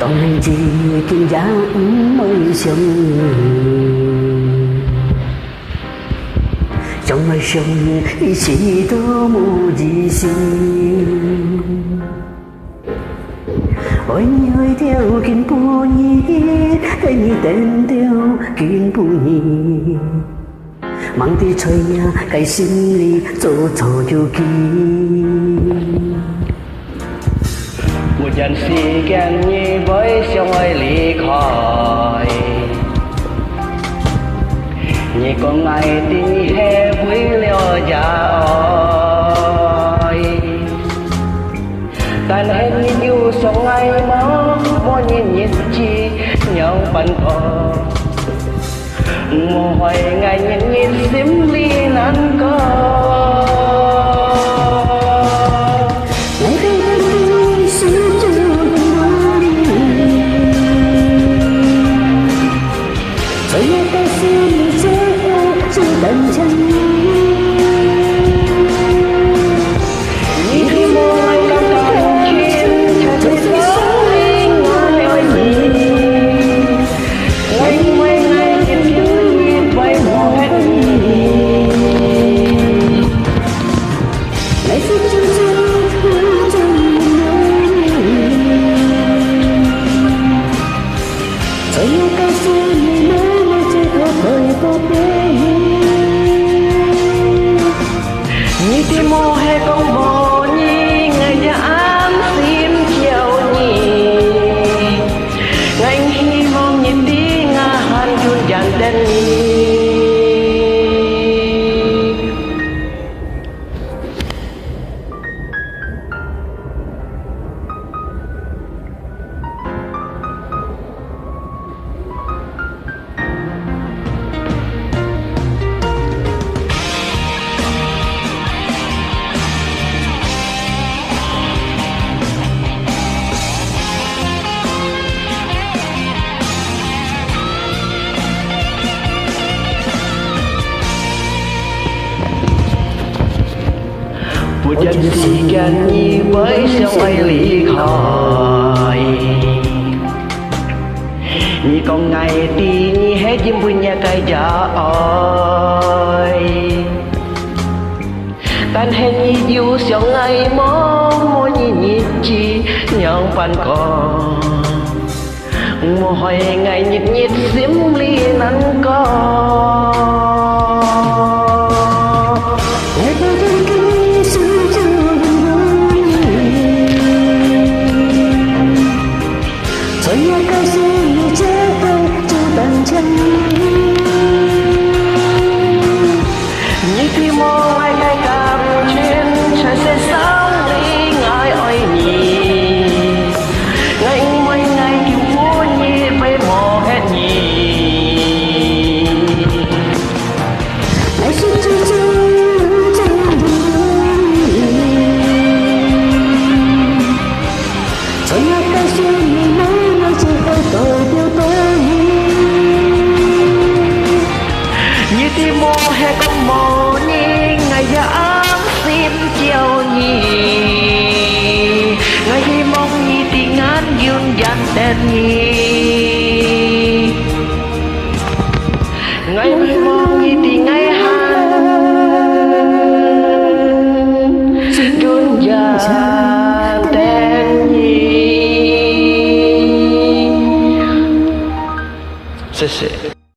當你自見也唔會想相愛相依是多麼自信，愛你愛到見半夜，愛你等到見半夜，忙地吹呀，在心裡做錯要記。một dần si ghen như với sông ấy ly khỏi như con ngày đi hè với liều già ơi tan hết như yêu sông ấy máu mỗi nhìn nhìn chi nhau bận cò mùa hoài ngày nhìn nhìn xím ly nắng có等着你，你的梦爱刚刚天，才知道我愛你，愛為愛見你為我愛你，來自真正真愛你，最要告訴你，我最後會不變。你的目hay con bò nhi ngày dám xin chiều nhỉ anh hy vọng nhìn đi ngã hàn chun dàn đen nhỉ một chân si ghen như với sông ấy ly khỏi như con ngày đi như hết chim vui nhà cây già ơi tan hết như yêu sông ấy mong mỗi nhìn chi nhau pan cò mùa hoài ngày nhịp nhịp xiêm ly nắng có như khi mong ai gai cảm trên trời sẽ sáng lý ngài ơi nhỉ ngày mấy ngày kiểu mua nhỉ bay mò hết nhỉ lại xin chân chân cho nhau cái suy nghĩ nói chỉ có tôi tiêu tôi như tim mô hay con mò nhi ngày dám xin chiều nhỉ ngày hy mong nhi tình ngán dương dàn đen nhỉ ngày hy mong nhi tình ngày hàn dương dàn đen nhỉ. 谢谢。